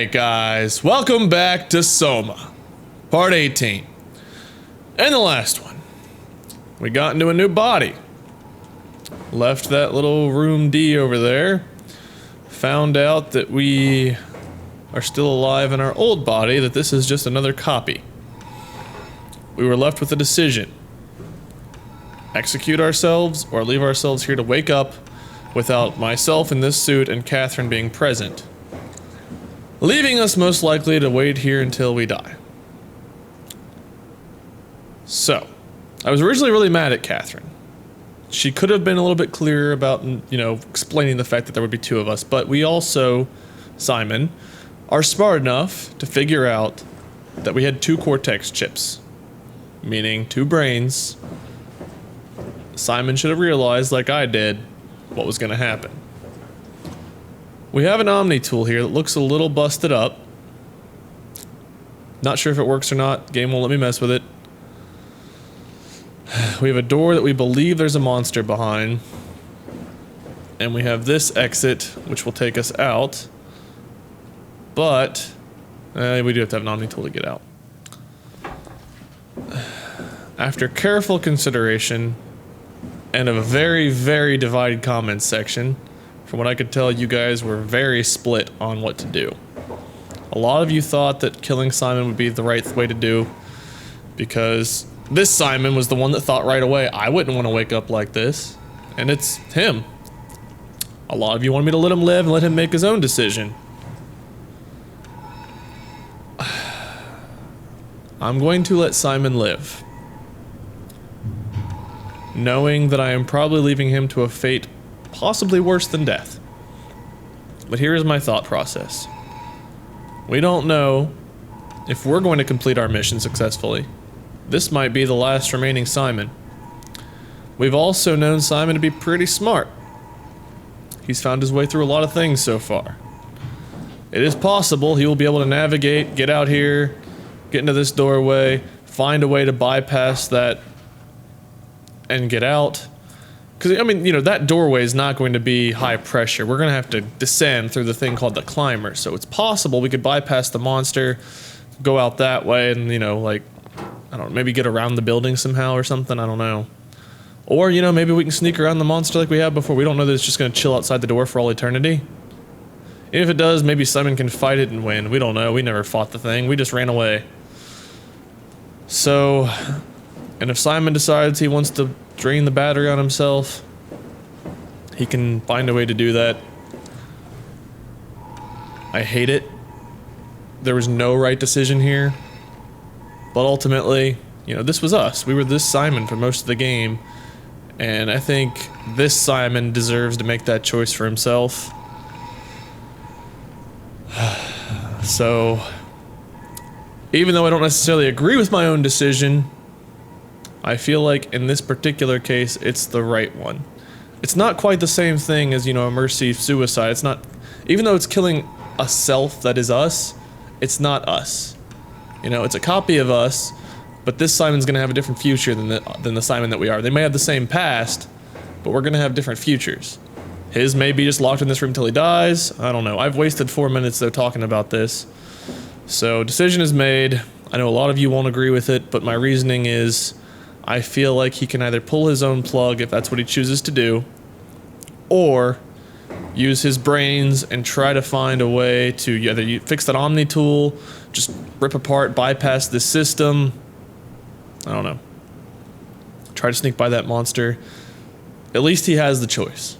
Alright guys, welcome back to SOMA, part 18. And the last one, we got into a new body. Left that little room D over there. Found out that we are still alive in our old body, that this is just another copy. We were left with a decision. Execute ourselves or leave ourselves here to wake up without myself in this suit and Catherine being present. Leaving us most likely to wait here until we die. So, I was originally really mad at Catherine. She could have been a little bit clearer about, you know, explaining the fact that there would be two of us, but we also, Simon, are smart enough to figure out that we had two cortex chips, meaning two brains. Simon should have realized, like I did, what was going to happen. We have an Omni tool here that looks a little busted up. Not sure if it works or not. Game won't let me mess with it. We have a door that we believe there's a monster behind. And we have this exit, which will take us out. But we do have to have an Omni tool to get out. After careful consideration and a very, very divided comments section, from what I could tell, you guys were very split on what to do. A lot of you thought that killing Simon would be the right way to do, because this Simon was the one that thought right away, I wouldn't want to wake up like this, and it's him. A lot of you wanted me to let him live and let him make his own decision. I'm going to let Simon live, knowing that I am probably leaving him to a fate possibly worse than death. But here is my thought process. We don't know if we're going to complete our mission successfully. This might be the last remaining Simon. We've also known Simon to be pretty smart. He's found his way through a lot of things so far. It is possible he will be able to navigate, get out here, get into this doorway, find a way to bypass that and get out. Because, I mean, you know, that doorway is not going to be high pressure. We're going to have to descend through the thing called the climber. So it's possible we could bypass the monster, go out that way, and, you know, like, I don't know, maybe get around the building somehow or something. I don't know. Or, you know, maybe we can sneak around the monster like we have before. We don't know that it's just going to chill outside the door for all eternity. If it does, maybe Simon can fight it and win. We don't know. We never fought the thing. We just ran away. So, and if Simon decides he wants to drain the battery on himself, he can find a way to do that. I hate it. There was no right decision here. But ultimately, you know, this was us. We were this Simon for most of the game. And I think this Simon deserves to make that choice for himself. So, even though I don't necessarily agree with my own decision, I feel like in this particular case, it's the right one. It's not quite the same thing as, you know, a mercy suicide. It's not, even though it's killing a self that is us, it's not us. You know, it's a copy of us, but this Simon's gonna have a different future than the Simon that we are. They may have the same past, but we're gonna have different futures. His may be just locked in this room until he dies. I don't know. I've wasted 4 minutes though talking about this. So, decision is made. I know a lot of you won't agree with it, but my reasoning is, I feel like he can either pull his own plug if that's what he chooses to do, or use his brains and try to find a way to either fix that Omni tool, just rip apart, bypass this system. I don't know. Try to sneak by that monster. At least he has the choice.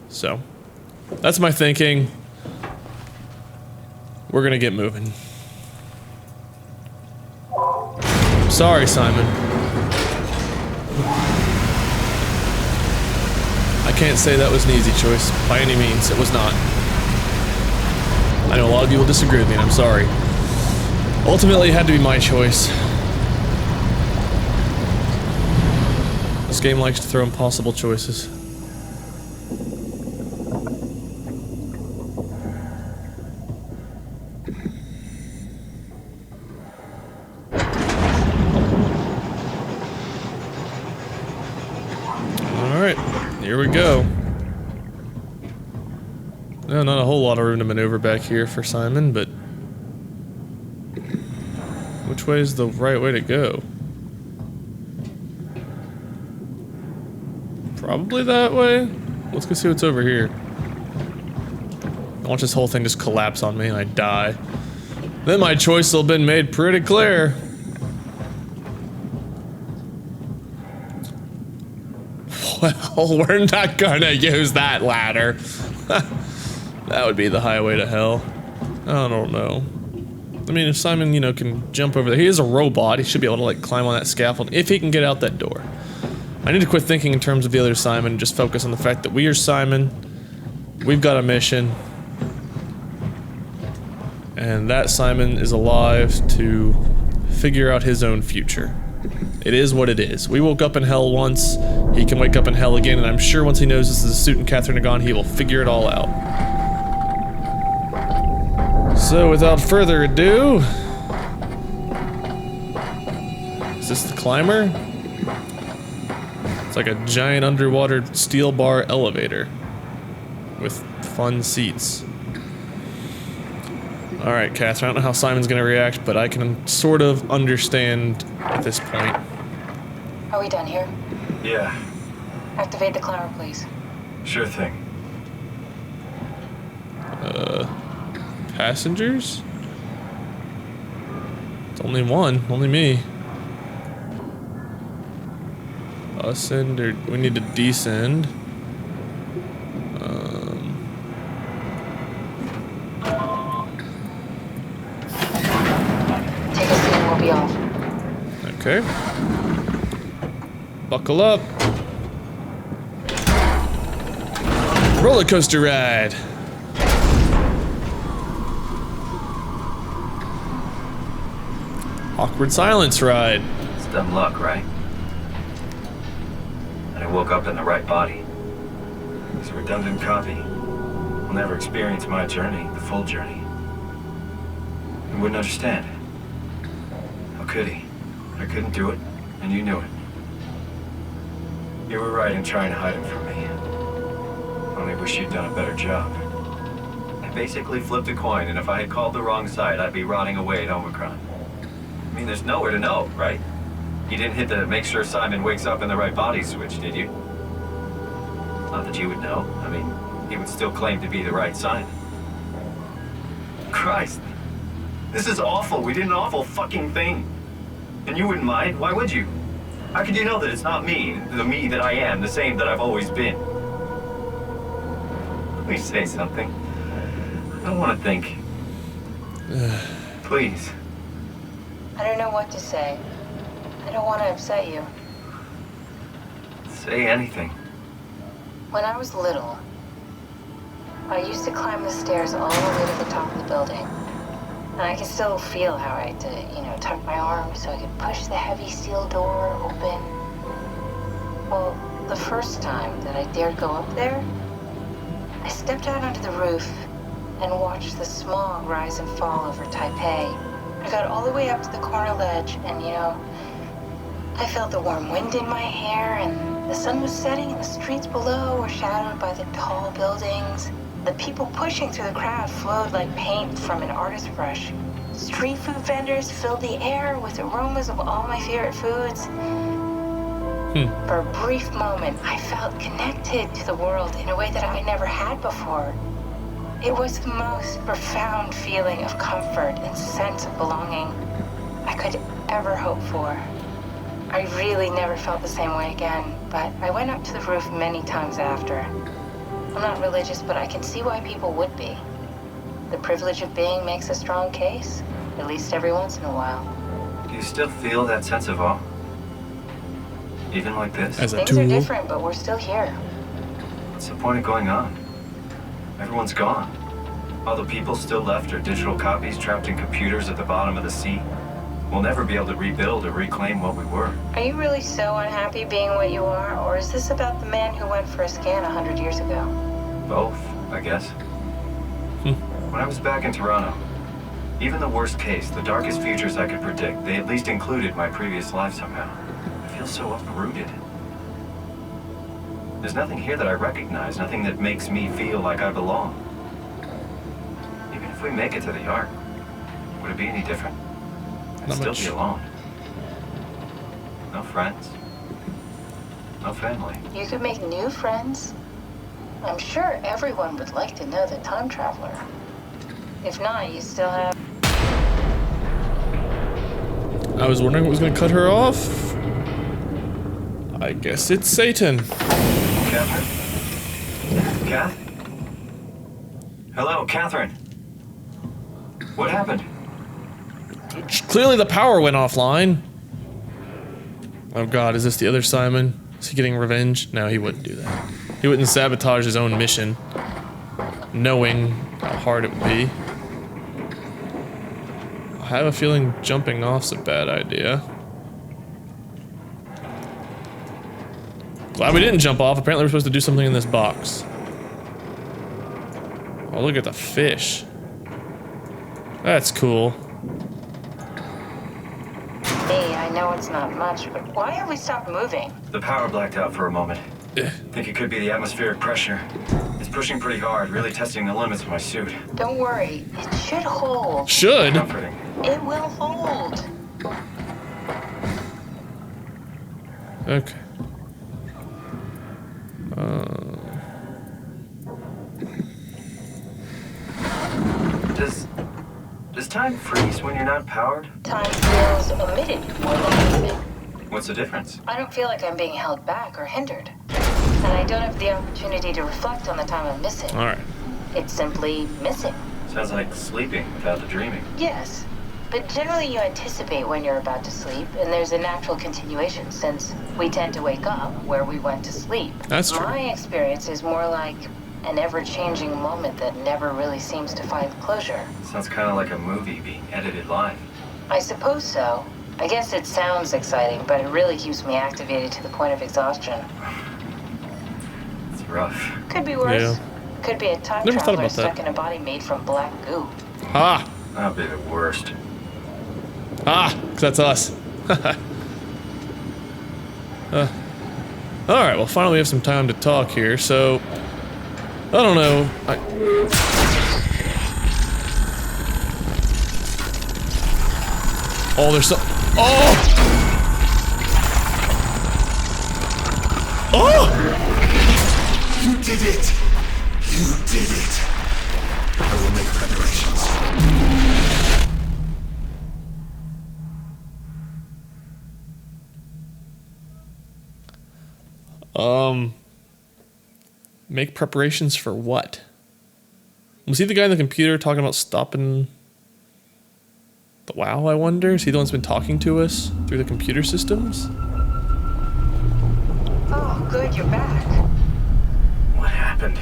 So, that's my thinking. We're gonna get moving. Sorry, Simon. I can't say that was an easy choice, by any means. It was not. I know a lot of you will disagree with me, and I'm sorry. Ultimately, it had to be my choice. This game likes to throw impossible choices. Alright, here we go. No, not a whole lot of room to maneuver back here for Simon, but... Which way is the right way to go? Probably that way? Let's go see what's over here. Watch this whole thing just collapse on me and I die. Then my choice will have been made pretty clear. Well, we're not gonna use that ladder. That would be the highway to hell. I don't know. I mean, if Simon, you know, can jump over there. He is a robot. He should be able to, like, climb on that scaffold if he can get out that door. I need to quit thinking in terms of the other Simon and just focus on the fact that we are Simon. We've got a mission. And that Simon is alive to figure out his own future. It is what it is. We woke up in hell once, he can wake up in hell again, and I'm sure once he knows this is a suit and Catherine are gone, he will figure it all out. So without further ado... Is this the climber? It's like a giant underwater steel bar elevator. With fun seats. Alright, Catherine, I don't know how Simon's gonna react, but I can sort of understand at this point. Are we done here? Yeah. Activate the climber, please. Sure thing. Passengers? It's only one, only me. Ascend or we need to descend. Take a seat and we'll be off. Okay. Buckle up. Roller coaster ride. Awkward silence ride. It's dumb luck, right? And I woke up in the right body. This redundant copy will never experience my journey, the full journey. He wouldn't understand. How could he? I couldn't do it, and you knew it. You were right in trying to hide it from me. Only wish you'd done a better job. I basically flipped a coin, and if I had called the wrong side, I'd be rotting away at Omicron. I mean, there's nowhere to know, right? You didn't hit the make sure Simon wakes up in the right body switch, did you? Not that you would know. I mean, he would still claim to be the right Simon. Christ. This is awful. We did an awful fucking thing. And you wouldn't mind? Why would you? How could you know that it's not me, the me that I am, the same that I've always been? Please say something. I don't want to think. Please. I don't know what to say. I don't want to upset you. Say anything. When I was little, I used to climb the stairs all the way to the top of the building. And I can still feel how I had to, tuck my arm so I could push the heavy steel door open. Well, the first time that I dared go up there, I stepped out onto the roof and watched the smog rise and fall over Taipei. I got all the way up to the corner ledge and, I felt the warm wind in my hair and the sun was setting and the streets below were shadowed by the tall buildings. The people pushing through the crowd flowed like paint from an artist's brush. Street food vendors filled the air with aromas of all my favorite foods. For a brief moment, I felt connected to the world in a way that I never had before. It was the most profound feeling of comfort and sense of belonging I could ever hope for. I really never felt the same way again, but I went up to the roof many times after. I'm not religious, but I can see why people would be. The privilege of being makes a strong case, at least every once in a while. Do you still feel that sense of awe? Even like this? As a Things tool. are different, but we're still here. What's the point of going on? Everyone's gone. All the people still left are digital copies trapped in computers at the bottom of the sea. We'll never be able to rebuild or reclaim what we were. Are you really so unhappy being what you are, or is this about the man who went for a scan 100 years ago? Both, I guess. When I was back in Toronto, even the worst case, the darkest futures I could predict, they at least included my previous life somehow. I feel so uprooted. There's nothing here that I recognize, nothing that makes me feel like I belong. we make it to the Ark, would it be any different? I'd Not still much. be alone. No friends. No family. You could make new friends. I'm sure everyone would like to know the time traveler. If not, you still have... I was wondering what was going to cut her off. I guess it's Satan. Catherine? Kath? Hello, Catherine. What happened? Clearly the power went offline. Oh god, is this the other Simon? Is he getting revenge? No, he wouldn't do that. He wouldn't sabotage his own mission, knowing how hard it would be. I have a feeling jumping off's a bad idea. Glad we didn't jump off. Apparently we're supposed to do something in this box. Oh, look at the fish. That's cool. Hey, I know it's not much, but why have we stopped moving? The power blacked out for a moment. Think it could be the atmospheric pressure. It's pushing pretty hard, really testing the limits of my suit. Don't worry, it should hold. Should? Comforting. It will hold. Okay. Does time freeze when you're not powered? Time feels omitted more than moving. What's the difference? I don't feel like I'm being held back or hindered. And I don't have the opportunity to reflect on the time I'm missing. Alright. It's simply missing. Sounds like sleeping without the dreaming. Yes. But generally you anticipate when you're about to sleep, and there's a natural continuation since we tend to wake up where we went to sleep. That's true. My experience is more like an ever-changing moment that never really seems to find closure. Sounds kind of like a movie being edited live. I suppose so. I guess it sounds exciting, but it really keeps me activated to the point of exhaustion. It's rough. Could be worse. Yeah. Could be a time Never thought traveler about that. stuck in a body made from black goo. Ha! That'd be the worst. Ah! 'Cause that's us. Alright, well finally we have some time to talk here, so... I don't know. Oh, there's some... Oh! Oh! You did it! You did it! I will make preparations. Make preparations for what? Was he the guy on the computer talking about stopping the WoW, I wonder? Is he the one that's been talking to us through the computer systems? Oh, good, you're back. What happened?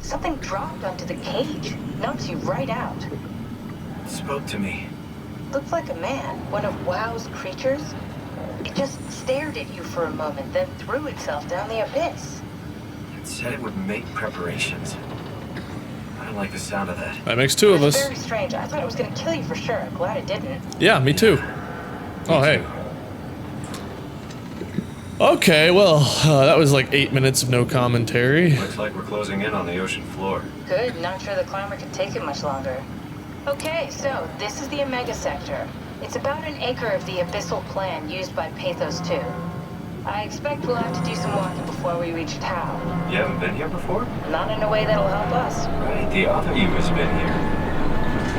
Something dropped onto the cage. Knocks you right out. It spoke to me. Looked like a man, one of WoW's creatures. It just stared at you for a moment, then threw itself down the abyss. It said it would make preparations. I don't like the sound of that. That makes two It of was us. very strange. I thought it was gonna kill you for sure. I'm glad it didn't. Yeah, me too. Oh, hey. Okay, well, that was like 8 minutes of no commentary. Looks like we're closing in on the ocean floor. Good, not sure the climber can take it much longer. Okay, so this is the Omega Sector. It's about an acre of the abyssal plan used by Pathos 2. I expect we'll have to do some walking before we reach Tau. You haven't been here before? Not in a way that'll help us. Right, the other you has been here.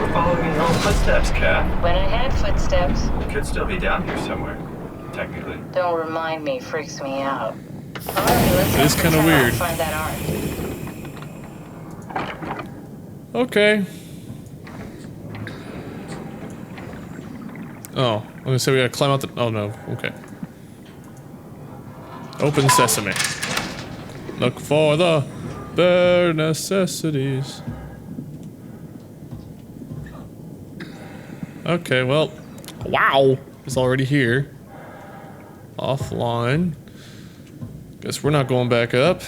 We're following in your own footsteps, Kat. When I had footsteps, Could still be down here somewhere, technically. don't remind me, freaks me out. Alright, let's It is head for kinda Tau weird. and find that ark. Okay. Oh, I'm gonna say we gotta climb out the... Oh no, okay. Open sesame. Look for the bare necessities. Okay, well... Wow! It's already here. Offline. Guess we're not going back up.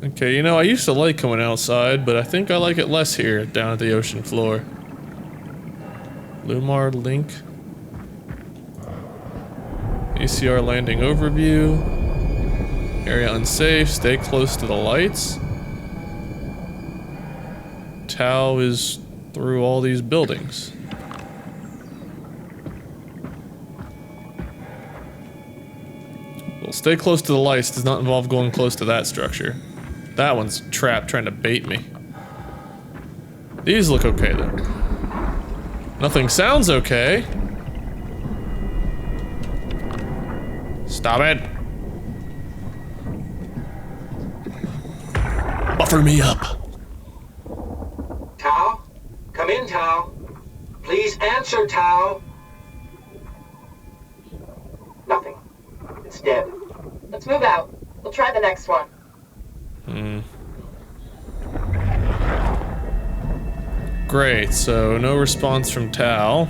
Okay, you know, I used to like coming outside, but I think I like it less here, down at the ocean floor. Lumar link. ACR landing overview. Area unsafe, stay close to the lights. Tau is through all these buildings. Well, stay close to the lights does not involve going close to that structure. That one's trapped, trying to bait me. These look okay, though. Nothing sounds okay. Stop it. Buffer me up. Tau? Come in, Tau. Please answer, Tau. Nothing. It's dead. Let's move out. We'll try the next one. Great, so no response from Tau.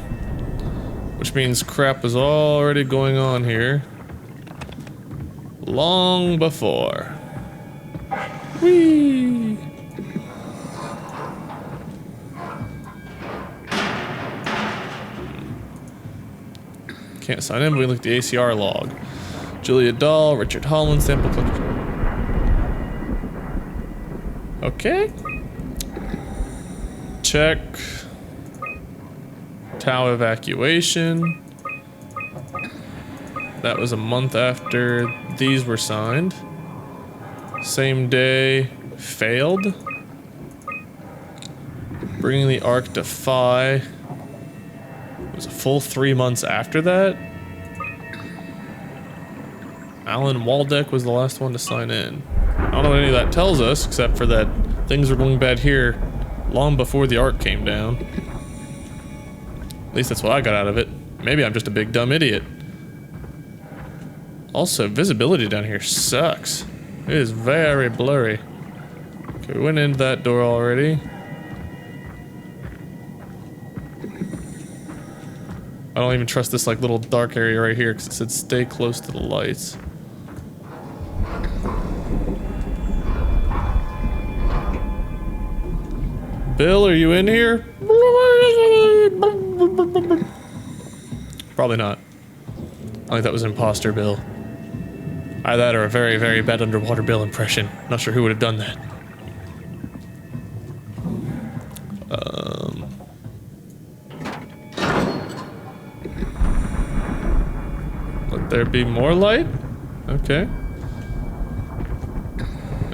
Which means crap was already going on here. Long before. Whee! Can't sign in, but we look at the ACR log. Julia Dahl, Richard Holland, sample collection. Okay. Check. Tau evacuation. That was a month after these were signed. Same day, failed. Bringing the Ark to Phi. It was a full 3 months after that. Alan Waldeck was the last one to sign in. I don't know what any of that tells us, except for that things were going bad here long before the Ark came down. At least that's what I got out of it. Maybe I'm just a big dumb idiot. Also, visibility down here sucks. It is very blurry. Okay, we went into that door already. I don't even trust this like little dark area right here because it said stay close to the lights. Bill, are you in here? Probably not. I think that was imposter Bill. Either that or a very, very bad underwater Bill impression. Not sure who would have done that. Let there be more light? Okay.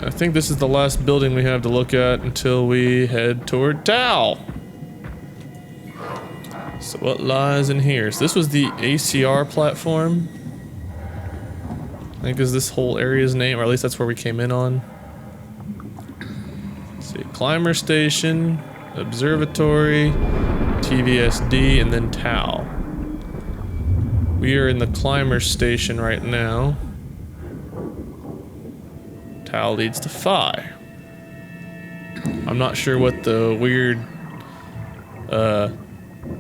I think this is the last building we have to look at until we head toward Tau. So what lies in here? So this was the ACR platform. I think is this whole area's name, or at least that's where we came in on. Let's see, climber station, observatory, TVSD, and then Tau. We are in the climber station right now. Tau leads to Phi. I'm not sure what the weird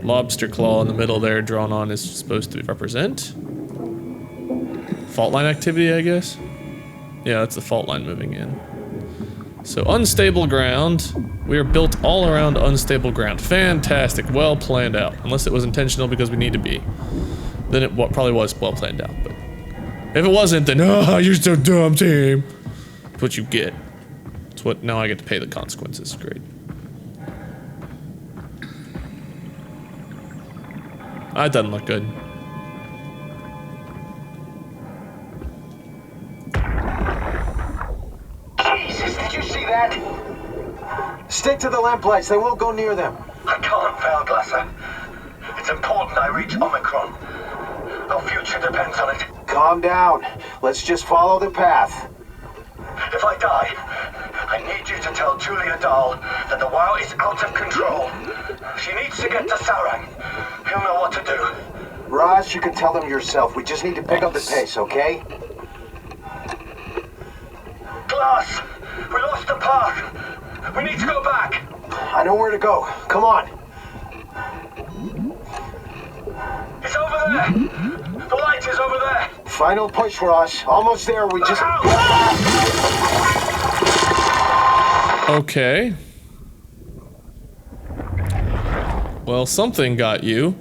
lobster claw in the middle there drawn on is supposed to represent. Fault line activity, I guess? Yeah, that's the fault line moving in. So unstable ground. We are built all around unstable ground. Fantastic, well planned out. Unless it was intentional because we need to be. Then it probably was well planned out, but if it wasn't, then you're so dumb, team. That's what you get. It's what now I get to pay the consequences. Great. That doesn't look good. Jesus, did you see that? Stick to the lamplights, they won't go near them. I can't, Valglasser. It's important I reach Omicron. Our future depends on it. Calm down. Let's just follow the path. If I die, I need you to tell Julia Dahl that the WoW is out of control. She needs to get to Sarang. He'll know what to do. Raj, you can tell them yourself. We just need to pick up the pace, okay? Glass! We lost the path! We need to go back! I know where to go. Come on. It's over there! The light is over there! Final push, Raj. Almost there. We just... Okay. Well, something got you.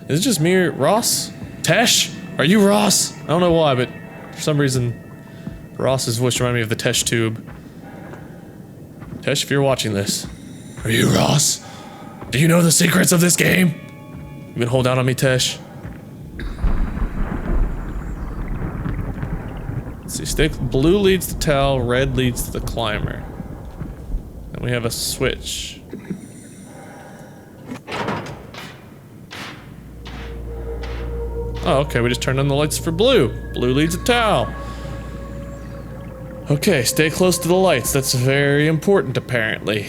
Is it just me or Ross? Tesh? Are you Ross? I don't know why, but for some reason, Ross's voice reminded me of the Tesh tube. Tesh, if you're watching this, Are you Ross? Do you know the secrets of this game? You can hold down on me, Tesh. Let's see, stick. Blue leads to Tal, red leads to the climber. And we have a switch. Oh, okay, we just turned on the lights for blue. Blue leads to Tal. Okay, stay close to the lights. That's very important, apparently.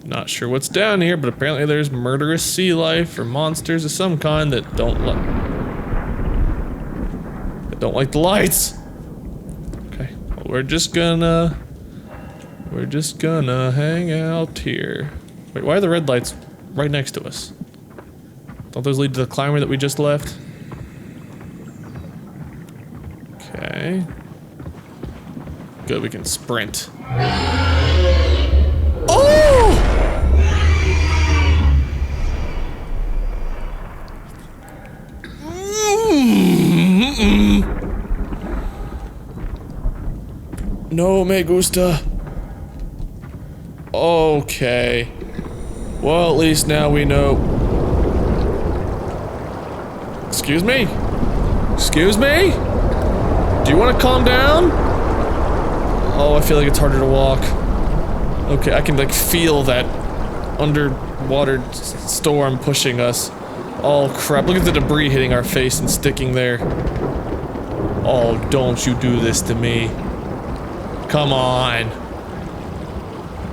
Not sure what's down here, but apparently there's murderous sea life or monsters of some kind that don't like the lights. Okay, well, we're just gonna hang out here. Wait, why are the red lights right next to us? Don't those lead to the climber that we just left? Okay. Good, we can sprint. Oh! No me gusta. Okay. Well, at least now we know. Excuse me? Excuse me? Do you want to calm down? Oh, I feel like it's harder to walk. Okay, I can like feel that underwater storm pushing us. Oh crap, look at the debris hitting our face and sticking there. Oh, don't you do this to me. Come on.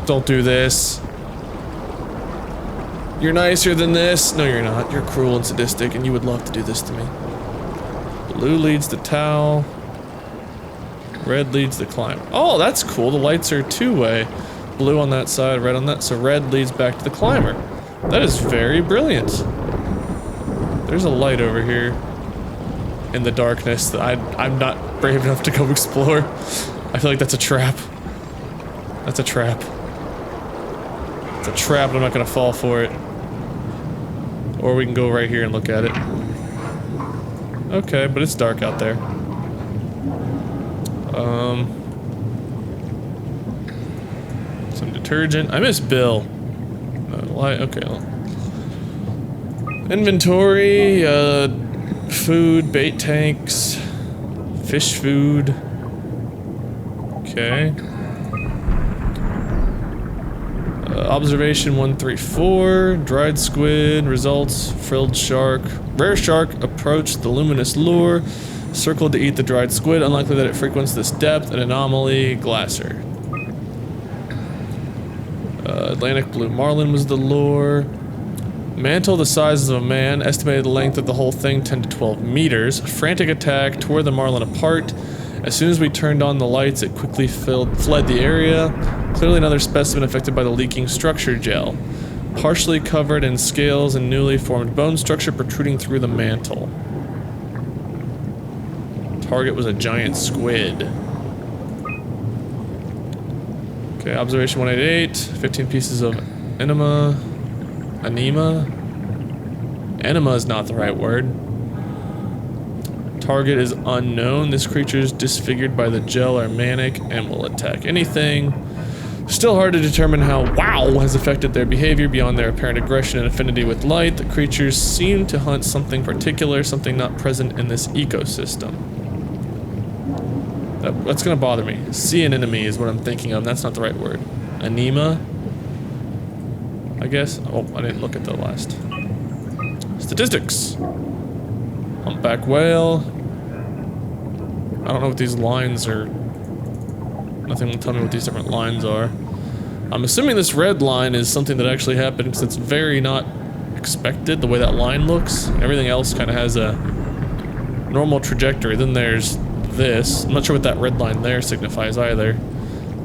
Don't do this. You're nicer than this. No, you're not. You're cruel and sadistic, and you would love to do this to me. Blue leads to Tal. Red leads to climb. Oh, that's cool. The lights are two-way. Blue on that side, red on that. So red leads back to the climber. That is very brilliant. There's a light over here in the darkness that I'm not brave enough to go explore. I feel like that's a trap. That's a trap. It's a trap, and I'm not gonna fall for it. Or we can go right here and look at it. Okay, but it's dark out there. Some detergent. I miss Bill. Why? Okay. Inventory, food, bait tanks, fish food. Okay. Observation 134, dried squid, results, frilled shark. Rare shark approached the luminous lure, circled to eat the dried squid, unlikely that it frequents this depth, an anomaly, glasser. Atlantic blue marlin was the lure. Mantle the size of a man, estimated length of the whole thing 10 to 12 meters. Frantic attack tore the marlin apart. As soon as we turned on the lights, it quickly fled the area. Clearly another specimen affected by the leaking structure gel. Partially covered in scales and newly formed bone structure protruding through the mantle. Target was a giant squid. Okay, observation 188, 15 pieces of enema. Anema? Enema is not the right word. Target is unknown. This creature is disfigured by the gel or manic and will attack anything. Still hard to determine how WoW has affected their behavior beyond their apparent aggression and affinity with light. The creatures seem to hunt something particular, something not present in this ecosystem. That's gonna bother me. Sea anemone is what I'm thinking of. That's not the right word. Anema? I guess. Oh, I didn't look at the last. Statistics. Humpback whale. I don't know what these lines are. Nothing will tell me what these different lines are. I'm assuming this red line is something that actually happened because it's very not expected, the way that line looks. Everything else kind of has a normal trajectory. Then there's this. I'm not sure what that red line there signifies either.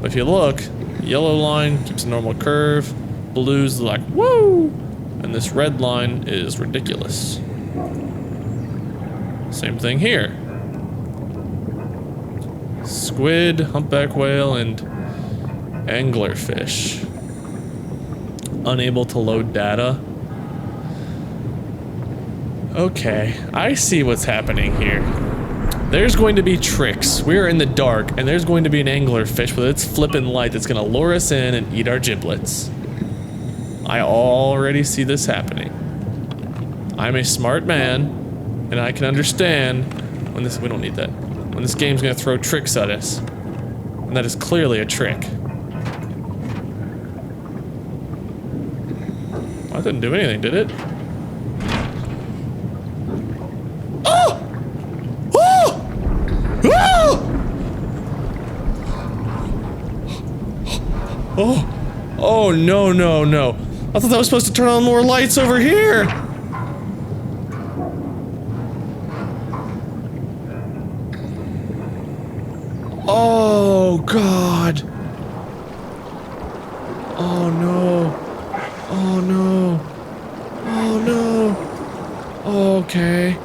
But if you look, yellow line keeps a normal curve. Blue's like, woo! And this red line is ridiculous. Same thing here. Squid, humpback whale, and anglerfish. Unable to load data. Okay, I see what's happening here. There's going to be tricks. We're in the dark, and there's going to be an anglerfish with its flippin' light that's gonna lure us in and eat our giblets. I already see this happening. I'm a smart man, and I can understand when this- we don't need that. When this game's gonna throw tricks at us. And that is clearly a trick. That didn't do anything, did it? Oh! Oh! Oh! Oh! Oh, no, no, no. I thought that was supposed to turn on more lights over here! Oh, God. Oh, no. Oh, no. Oh, no. Okay.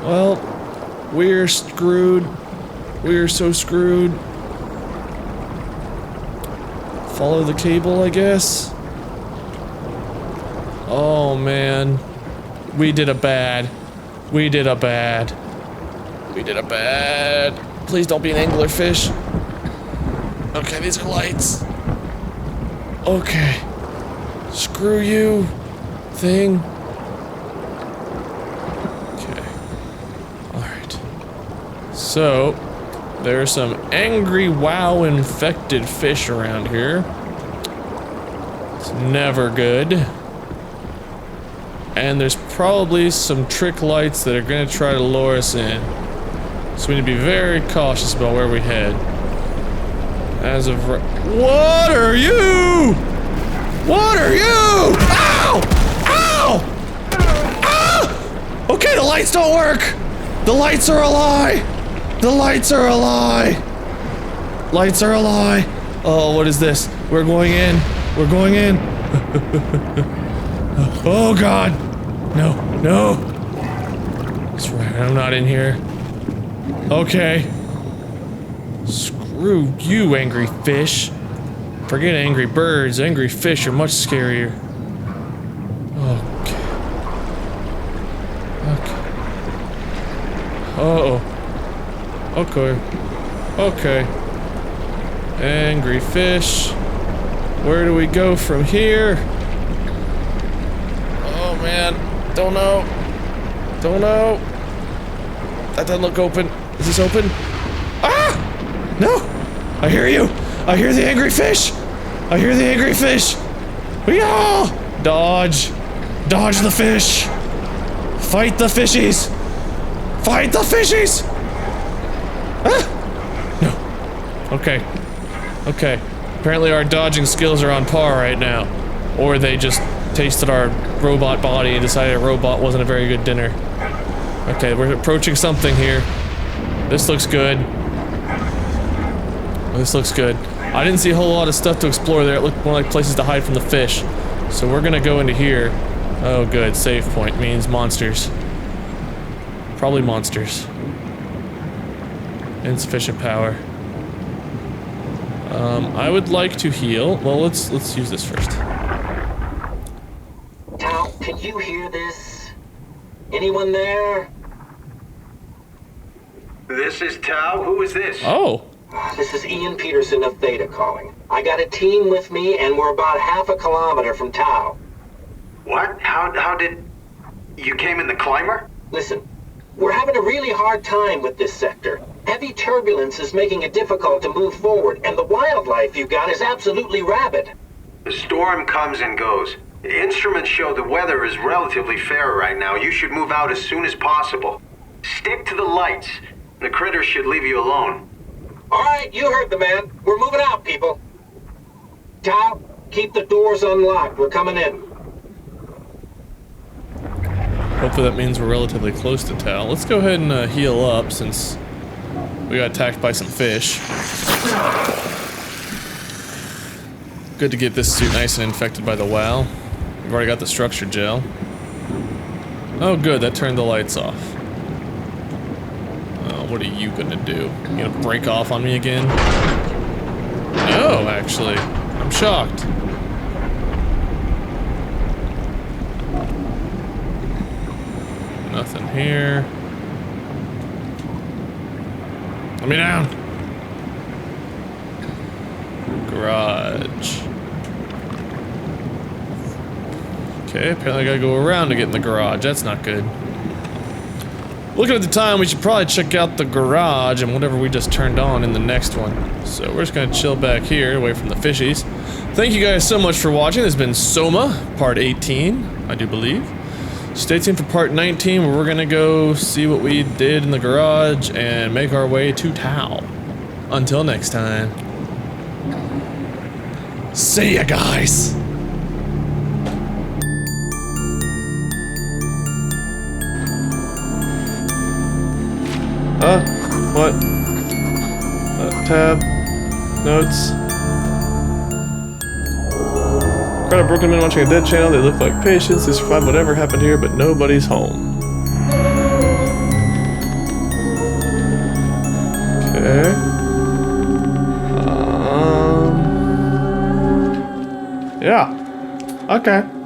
Well, we're screwed. We're so screwed. Follow the cable, I guess. Oh, man. We did a bad. We did a bad. We did a bad. Please don't be an anglerfish. Okay, these are lights. Okay. Screw you, thing. Okay. Alright. So, there are some angry WoW infected fish around here. It's never good. And there's probably some trick lights that are gonna try to lure us in. So we need to be very cautious about where we head. As of right— What are you? What are you? Ow! Ow! Ah! Okay, the lights don't work! The lights are a lie! The lights are a lie! Lights are a lie! Oh, what is this? We're going in. We're going in. Oh, God! No, no! That's right, I'm not in here. Okay. Screw you, angry fish. Forget angry birds. Angry fish are much scarier. Okay. Okay. Uh-oh. Okay. Okay. Angry fish. Where do we go from here? Oh, man. Don't know. Don't know. That doesn't look open. Is this open? Ah! No! I hear you! I hear the angry fish! I hear the angry fish! We all dodge! Dodge the fish! Fight the fishies! Fight the fishies! Ah! No. Okay. Okay. Apparently our dodging skills are on par right now. Or they just tasted our robot body and decided a robot wasn't a very good dinner. Okay, we're approaching something here. This looks good. This looks good. I didn't see a whole lot of stuff to explore there. It looked more like places to hide from the fish. So we're gonna go into here. Oh good, save point means monsters. Probably monsters. Insufficient power. I would like to heal. Well, let's use this first. Tao, can you hear this? Anyone there? This is Tao. Who is this? Oh. This is Ian Peterson of Theta calling. I got a team with me, and we're about half a kilometer from Tao. What? How did... You came in the climber? Listen, we're having a really hard time with this sector. Heavy turbulence is making it difficult to move forward, and the wildlife you got is absolutely rabid. The storm comes and goes. The instruments show the weather is relatively fair right now. You should move out as soon as possible. Stick to the lights. The critters should leave you alone. All right, you heard the man. We're moving out, people. Tao, keep the doors unlocked. We're coming in. Hopefully that means we're relatively close to Tal. Let's go ahead and heal up since we got attacked by some fish. Good to get this suit nice and infected by the WoW. We've already got the structure gel. Oh good, that turned the lights off. Oh, what are you gonna do? You gonna break off on me again? No, actually. I'm shocked. Nothing here. me down. Garage. Okay, apparently I gotta go around to get in the garage. That's not good. Looking at the time, we should probably check out the garage and whatever we just turned on in the next one. So we're just gonna chill back here, away from the fishies. Thank you guys so much for watching. This has been SOMA, part 18, I do believe. Stay tuned for part 19, where we're gonna go see what we did in the garage and make our way to Tau. Until next time. See ya, guys! What? Tab. Notes. Crowd of broken men watching a dead channel. They look like patients. They survived whatever happened here, but nobody's home. Okay. Yeah. Okay.